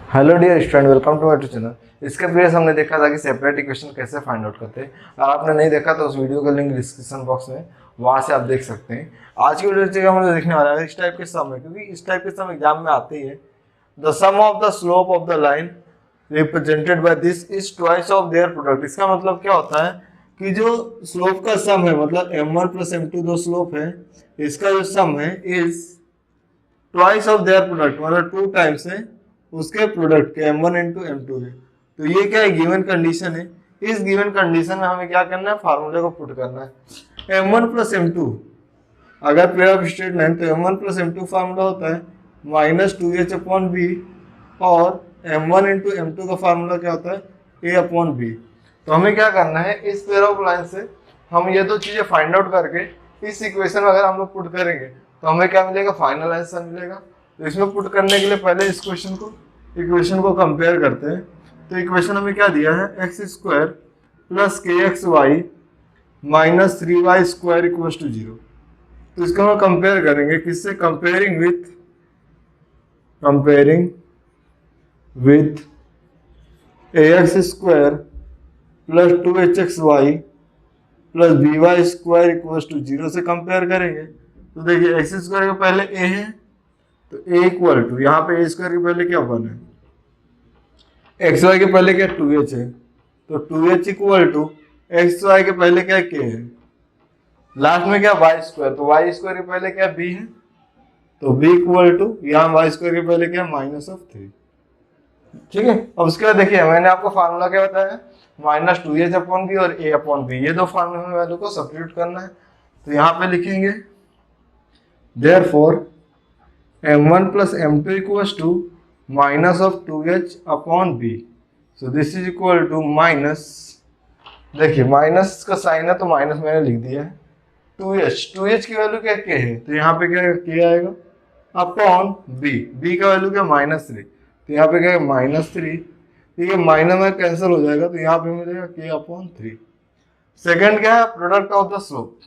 Hello dear student, welcome to my channel. इसके previous हमने देखा था कि सेपरेट इक्वेशन कैसे फाइंड आउट करते हैं। अगर आपने नहीं देखा तो उस वीडियो का लिंक डिस्क्रिप्शन बॉक्स में वहाँ से आप देख सकते हैं। आज की वीडियो हम देखने वाला है इस टाइप के सम है, क्योंकि इस टाइप के सम एग्जाम में आते ही है। The sum of the slope of the line represented by this is twice of their product. इसका मतलब क्या होता है कि जो स्लोप का सम है, मतलब m1 प्लस m2 दो स्लोप है, इसका जो सम है is twice of their product, मतलब 2 टाइम्स है उसके प्रोडक्ट के m1 इंटू m2 है। तो ये क्या है, गिवन कंडीशन है। इस गिवन कंडीशन में हमें क्या करना है, फार्मूले को पुट करना है। m1 प्लस m2 अगर पेयर ऑफ स्ट्रेट लाइन, तो m1 प्लस m2 फार्मूला होता है माइनस 2h अपॉन बी, और m1 इंटू m2 का फार्मूला क्या होता है a अपॉन बी। तो हमें क्या करना है, इस पेयर ऑफ लाइन से हम ये दो चीजें फाइंड आउट करके इस इक्वेशन में अगर हम लोग पुट करेंगे तो हमें क्या मिलेगा, फाइनल आंसर मिलेगा। तो इसमें पुट करने के लिए पहले इस इक्वेशन को कंपेयर करते हैं। तो इक्वेशन हमें क्या दिया है, x square plus k x y minus 3y square equals to 0। तो इसको हम कंपेयर करेंगे किससे, comparing with a x square plus 2hxy plus b y square equals to 0 से कंपेयर करेंगे। तो देखिए एक्स स्क्वायर के पहले ए है, तो ए इक्वल टू, यहाँ पे ए स्क्वायर के पहले क्या 1 है, एक्स वाई के पहले क्या 2h है, तो 2h equal to x Y के पहले क्या k है, लास्ट में क्या वाई स्क्वायर, तो वाई स्क्वायर के पहले क्या b है, तो b इक्वल टू यहाँ वाई स्क्वायर के पहले क्या -3। ठीक है। अब उसके बाद देखिए मैंने आपको फार्मूला क्या बताया, माइनस 2h अपॉन बी और a अपॉन बी, ये दो फार्मूला में वैल्यू को सब्स्टिट्यूट करना है। तो यहाँ पे लिखेंगे therefore m1 plus m2 equals to minus of 2h upon b, so this is equal to minus, देखिए माइनस का साइन है तो माइनस मैंने लिख दिया है, 2h की वैल्यू क्या k है, तो यहाँ पे क्या k आएगा अपॉन b का वैल्यू क्या -3, तो यहाँ पे क्या है -3। ठीक है, माइनस में कैंसिल हो जाएगा, तो यहाँ पे मिलेगा k अपॉन 3। सेकेंड क्या है, प्रोडक्ट ऑफ द स्लोप,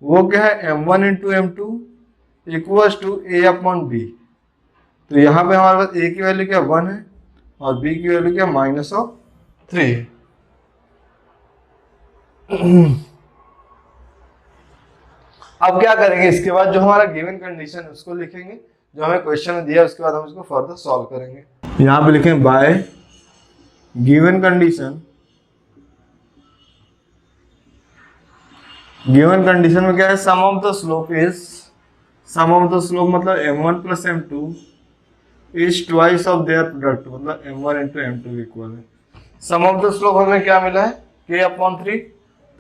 वो क्या है m1 into m2 equals to a upon b। तो यहाँ पे हमारे पास a की वैल्यू क्या 1 है और b की वैल्यू क्या -3 है। अब क्या करेंगे, इसके बाद जो हमारा गिवन कंडीशन है उसको लिखेंगे, जो हमें क्वेश्चन में दिया, उसके बाद हम इसको फर्दर सॉल्व करेंगे। यहाँ पे लिखें बाय गिवन कंडीशन में क्या है, सम ऑफ द स्लोप मतलब m1 plus m2 is twice of their product, मतलब m1 इंटू m2 इक्वल है। सम ऑफ द स्लोप हमें क्या मिला है k अपॉन 3,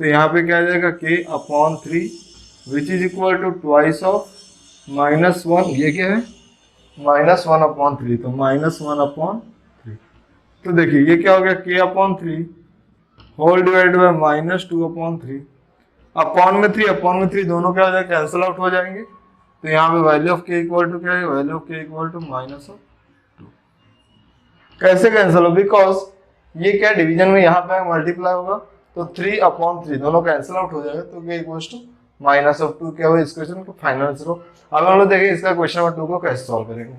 तो यहाँ पे क्या आ जाएगा k upon 3 which is equal to twice of -1, ये क्या है -1 अपॉन 3, तो -1 अपॉन 3। तो देखिए ये क्या हो गया, k upon 3 whole divide by -2 upon 3, upon में 3 दोनों क्या हो जाएगा, कैंसिल आउट हो जाएंगे। तो यहाँ पे value of k equal to क्या है, value of k equal to -2। कैसे कैंसिल हो, बिकॉज ये क्या डिवीजन में यहाँ पे मल्टीप्लाई होगा, तो 3 अपॉन 3 दोनों कैंसिल आउट हो जाएगा, तो k इक्वल टू -2 क्या हो, इस क्वेश्चन को फाइनल आंसर हो। अब हम लोग देखेंगे इसका क्वेश्चन नंबर 2 को कैसे सॉल्व करेंगे।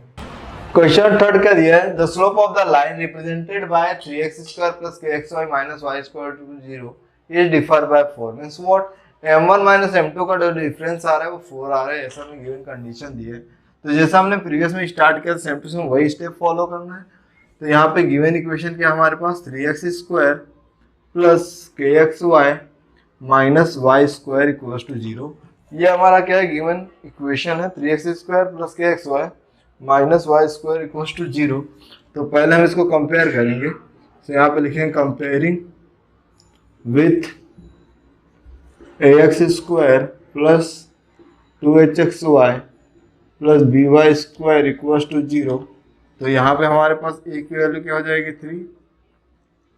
क्वेश्चन थर्ड क्या दिया है, the slope of the line represented by 3x² plus kxy minus y square to 0 is differ by 4, means what, m1 minus m2 का जो डिफरेंस आ रहा है वो 4 आ रहा है, ऐसा हमें गिवन कंडीशन दी है। तो जैसा हमने प्रीवियस में स्टार्ट किया सेम टू सेम वही स्टेप फॉलो करना है। तो यहाँ पे गिवन इक्वेशन क्या हमारे पास, 3x² plus kxy minus y square equals to 0, ये हमारा क्या है गिवन इक्वेशन है, 3x² plus kxy minus y square equals to 0। तो पहले हम इसको कंपेयर करेंगे, तो यहाँ पे लिखेंगे comparing with ax² plus 2hxy plus by square equals to 0। तो यहाँ पे हमारे पास a की वैल्यू क्या हो जाएगी 3,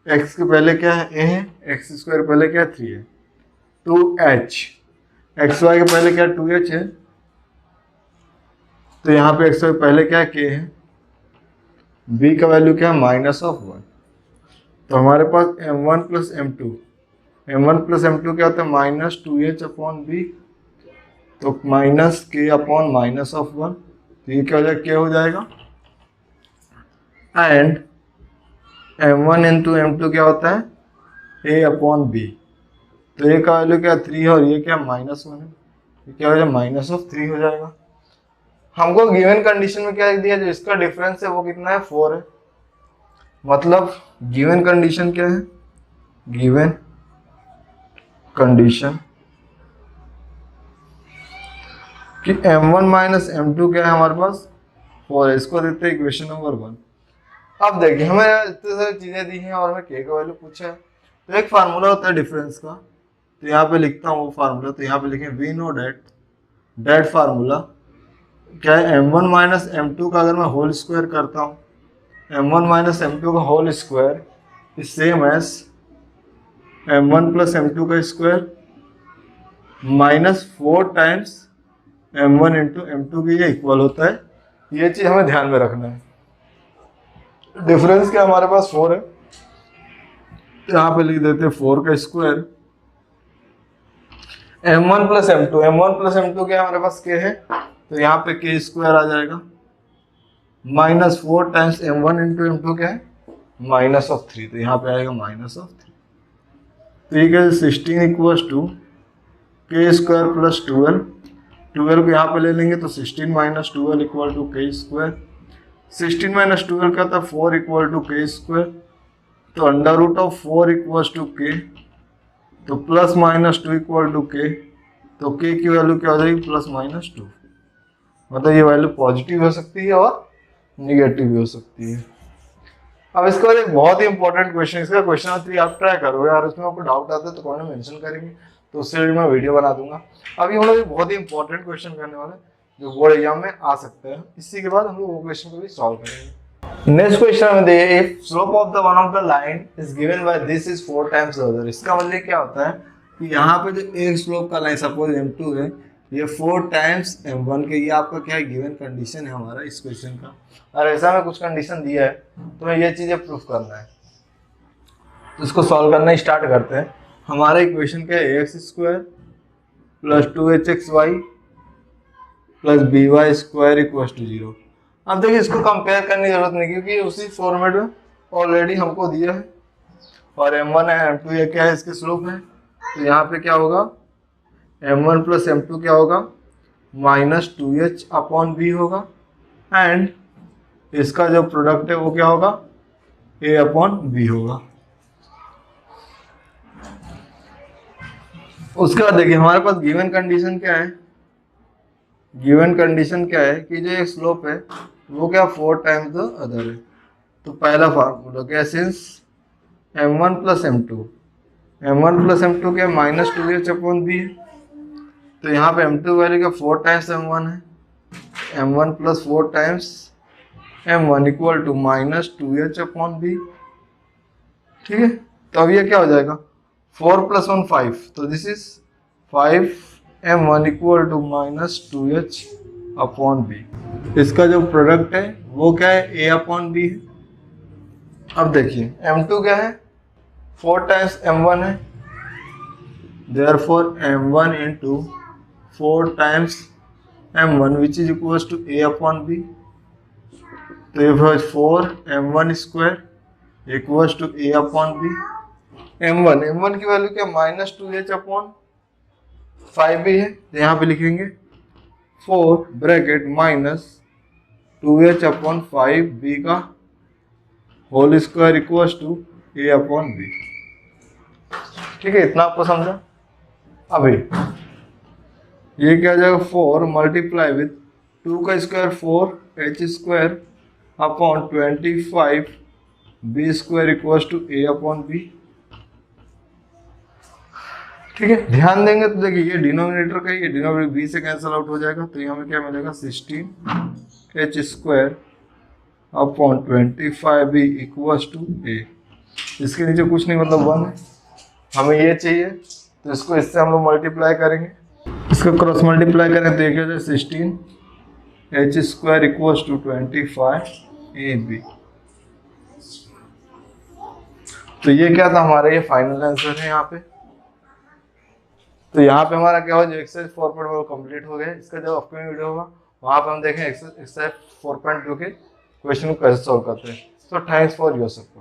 x के पहले क्या है a है, x² पहले क्या 3 है, 2h, xy के पहले क्या 2h है, तो यहाँ पे xy पहले क्या k है, b का वैल्यू क्या है -1। तो हमारे पास m1 प्लस m2 क्या होता है -2h अपॉन b, तो -k अपॉन -1, तो ये क्या हो जाएगा, k हो जाएगा। एंड m1 इंटू m2 क्या होता है a अपॉन b। तो ये का वैल्यू क्या 3 है और ये क्या -1 है, ये क्या हो जाएगा -3 हो जाएगा। हमको गिवन कंडीशन में क्या दिया, जो इसका डिफरेंस है वो कितना है 4 है। मतलब गिवन कंडीशन क्या है, गिवन कंडीशन कि m1 माइनस m2 क्या है हमारे पास 4 है। इसको देते हैं इक्वेशन नंबर 1। अब देखिए हमें इतने सारी चीजें दी हैं और हमें k का वैल्यू पूछा है, तो एक फार्मूला होता है डिफरेंस का, तो यहाँ पे लिखता हूँ वो फार्मूला। तो यहाँ पे लिखें वी नो डेट फार्मूला क्या है, m1 माइनस m2 का अगर मैं होल स्क्वायर करता हूँ, m1 माइनस m2 का whole square is same as m1 plus m2 का square -4 times m1 into m2 के ये इक्वल होता है। ये चीज हमें ध्यान में रखना है। डिफरेंस क्या हमारे पास 4 है, यहाँ पे लिख देते हैं 4 का स्क्वायर m1 प्लस m2 क्या हमारे पास k है, तो यहाँ पे k स्क्वायर आ जाएगा -4 टाइम्स m1 इंटू m2 क्या है -3, तो यहाँ पे आएगा -3। तो ये क्या है 16 equals to k square plus 12 को यहाँ पे ले लेंगे तो 16 minus 12 equal to k square. 16 minus 12 का था 4 इक्वल टू k स्क्वायर, तो under root of 4 equals to k, तो plus minus 2 equal to k, तो k की वैल्यू क्या हो जाएगी +-2। मतलब ये वैल्यू पॉजिटिव हो सकती है और निगेटिव भी हो सकती है। अब इसके बाद एक बहुत ही इंपॉर्टेंट क्वेश्चन, इसका क्वेश्चन नंबर 3 आप ट्राई करो यार, उसमें आपको डाउट आता है तो कमेंट में मेंशन करेंगे, तो उससे मैं वीडियो बना दूंगा। अभी हम लोग बहुत ही इंपॉर्टेंट क्वेश्चन करने वाले हैं जो बोर्ड एग्जाम में आ सकते हैं। इसी के बाद हम लोग वो क्वेश्चन को भी सॉल्व करेंगे। नेक्स्ट क्वेश्चन में देखिए, if slope of the one of the line is given by this is 4 times the other. इसका मतलब क्या होता है कि यहाँ पे जो एक स्लोप का लाइन सपोज m2 है, ये 4 टाइम्स m1 के, ये आपका क्या है गिवन कंडीशन है हमारा इस क्वेश्चन का। और ऐसा में कुछ कंडीशन दिया है तो हमें ये चीजें प्रूफ करना है, तो इसको सॉल्व करना स्टार्ट करते हैं। हमारा इक्वेशन क्या है ax² plus 2hxy plus by² equal to 0। अब देखिए इसको कंपेयर करने की जरूरत नहीं क्योंकि उसी फॉर्मेट में ऑलरेडी हमको दिया है, और m1 है m2 ये क्या है इसके स्लोप है, तो यहाँ पे क्या होगा m1 प्लस m2 क्या होगा -2h अपॉन b होगा, एंड इसका जो प्रोडक्ट है वो क्या होगा a अपॉन b होगा। उसके बाद देखिए हमारे पास गिवन कंडीशन क्या है, गिवन कंडीशन क्या है कि जो एक स्लोप है वो क्या 4 टाइम्स द अदर है। तो पहला फार्मूला क्या है, सिंस m1 प्लस m2 क्या -2h अपॉन b है, तो यहाँ पे m2 वैल्यू क्या 4 टाइम्स m1 है, m1 plus 4 times m1 equal to -2h upon b। ठीक है, तो अब ये क्या हो जाएगा 4 + 1 5, तो this is 5m1 equal to -2h upon b। इसका जो प्रोडक्ट है वो क्या है a अपॉन b है। अब देखिए m2 क्या है 4 टाइम्स m1 है, therefore m1 into 4 times m1 which is equal to a upon b। तो ये 4m1² equal to a upon b। m1 की वैल्यू क्या -2h अपॉन 5b है, तो यहाँ पे लिखेंगे 4 ब्रैकेट -2h अपॉन 5b का whole square equal to a upon b। ठीक है, इतना आपको समझा। अभी ये क्या हो जाएगा 4 मल्टीप्लाई विथ 2 का square 4h² upon 25b² equal to a upon b। ठीक है, ध्यान देंगे तो देखिए ये डिनोमिनेटर का, ये डिनोमिनेटर b से कैंसिल आउट हो जाएगा, तो यहाँ में क्या मिलेगा 16h² upon 25b equal to a। इसके नीचे कुछ नहीं मतलब 1 है, हमें ये चाहिए तो इसको इससे हम लोग मल्टीप्लाई करेंगे, इसको क्रॉस मल्टीप्लाई करें तो ये क्या हो जाए 16h² इक्वल टू 25ab। तो ये क्या था हमारा, ये फाइनल आंसर है यहाँ पे। तो यहाँ पे हमारा क्या हो, जो एक्सरसाइज 4.1 वो कंप्लीट हो गया। इसका जब अपकमिंग वीडियो होगा वहाँ पे हम देखें एक्सरसाइज 4.2 के क्वेश्चन को कैसे सॉल्व करते हैं। So thanks for your support.